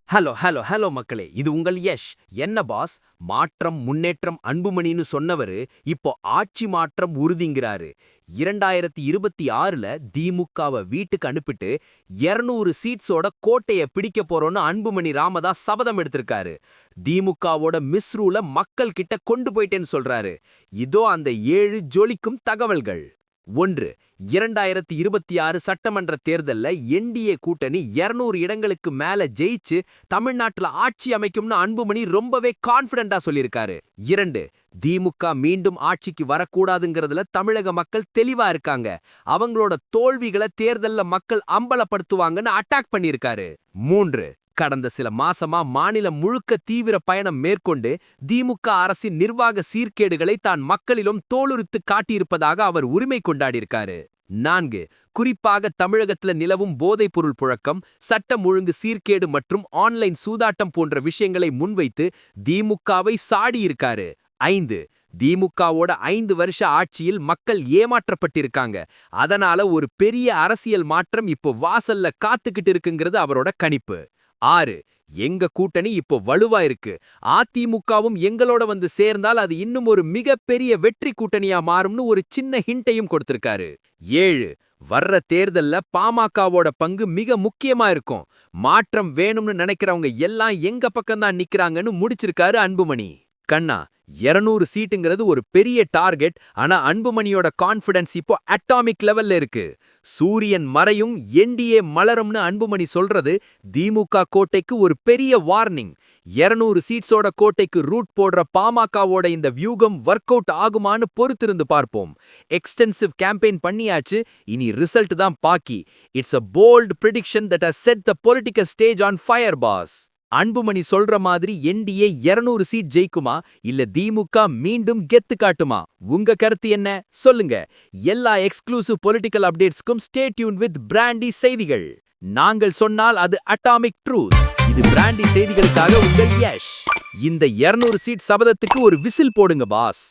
Hello hello hello மக்களே, இது உங்கள் யஷ். என்ன பாஸ், மாற்றம் முன்னேற்றம் அன்புமணின்னு சொன்னவரு இப்போ ஆட்சி மாற்றம் உறுதிங்கிறாரு. 2026ல திமுகவை வீட்டுக்கு அனுப்பிட்டு 200 சீட்ஸோட கோட்டைய பிடிக்க போறோம்னு அன்புமணி ராமதாஸ் சபதம் எடுத்திருக்காரு. திமுகவோட மிஸ்ரூல மக்கள் கிட்ட கொண்டு போயிட்டேன்னு சொல்றாரு. இதோ அந்த 7 ஜொலிக்கும் தகவல்கள். 1. 2026 சட்டமன்ற தேர்தல்ல என்டிஏ கூட்டணி 200 இடங்களுக்கு மேல ஜெயிச்சு தமிழ்நாட்டுல ஆட்சி அமைக்கும்னு அன்புமணி ரொம்பவே கான்பிடண்டா சொல்லியிருக்காரு. 2. திமுக மீண்டும் ஆட்சிக்கு வரக்கூடாதுங்கிறதுல தமிழக மக்கள் தெளிவா இருக்காங்க. அவங்களோட தோல்விகளை தேர்தல்ல மக்கள் அம்பலப்படுத்துவாங்கன்னு அட்டாக் பண்ணியிருக்காரு. 3. கடந்த சில மாசமா மாநிலம் முழுக்க தீவிர பயணம் மேற்கொண்டு திமுக அரசின் நிர்வாக சீர்கேடுகளை தான் மக்களிலும் தோலுரித்து காட்டியிருப்பதாக அவர் உரிமை கொண்டாடியிருக்காரு. 4. குறிப்பாக தமிழகத்துல நிலவும் போதைப் பொருள் புழக்கம், சட்டம் ஒழுங்கு சீர்கேடு மற்றும் ஆன்லைன் சூதாட்டம் போன்ற விஷயங்களை முன்வைத்து திமுகவை சாடியிருக்காரு. 5. திமுகவோட 5 வருஷ ஆட்சியில் மக்கள் ஏமாற்றப்பட்டிருக்காங்க. அதனால ஒரு பெரிய அரசியல் மாற்றம் இப்போ வாசல்ல காத்துக்கிட்டு இருக்குங்கிறது அவரோட கணிப்பு. 6. எங்க கூட்டணி இப்போ வலுவா இருக்கு. அதிமுகவும் எங்களோட வந்து சேர்ந்தால் அது இன்னும் ஒரு மிகப்பெரிய வெற்றி கூட்டணியா மாறும்னு ஒரு சின்ன ஹிண்ட்டையும் கொடுத்திருக்காரு. 7. வர்ற தேர்தல்ல பாமகவோட பங்கு மிக முக்கியமா இருக்கும். மாற்றம் வேணும்னு நினைக்கிறவங்க எல்லாம் எங்க பக்கம்தான் நிக்கிறாங்கன்னு முடிச்சிருக்காரு அன்புமணி. கண்ணா, 200 சீட்டுங்கிறது ஒரு பெரிய டார்கெட். ஆனா அன்புமணியோட கான்ஃபிடன்ஸ் இப்போ அட்டாமிக் லெவல்ல இருக்கு. சூரியன் மறையும், என்டிஏ மலரும்னு அன்புமணி சொல்றது திமுக கோட்டைக்கு ஒரு பெரிய வார்னிங். 200 சீட்ஸோட கோட்டைக்கு ரூட் போடுற பாமகவோட இந்த வியூகம் ஒர்க் அவுட் ஆகுமான்னு பொறுத்திருந்து பார்ப்போம். எக்ஸ்டென்சிவ் கேம்பெயின் பண்ணியாச்சு, இனி ரிசல்ட் தான் பாக்கி. It's a bold prediction that has set the political stage on fire, boss. Anbumani சொல்ற மாதிரி என்டிஏ 200 சீட் ஜெயிக்குமா இல்ல திமுக மீண்டும் கெத்து காட்டுமா? உங்க கருத்து என்ன சொல்லுங்க. எல்லா எக்ஸ்க்ளூசிவ் பொலிட்டிக்கல் அப்டேட்ஸ்க்கும் ஸ்டே டியூன் வித் பிராண்டி செய்திகள். நாங்கள் சொன்னால் அது அட்டாமிக் ட்ரூத். இது பிராண்டி செய்திகளுக்காக உங்கள் யஷ். இந்த 200 சீட் சபதத்துக்கு ஒரு விசில் போடுங்க பாஸ்.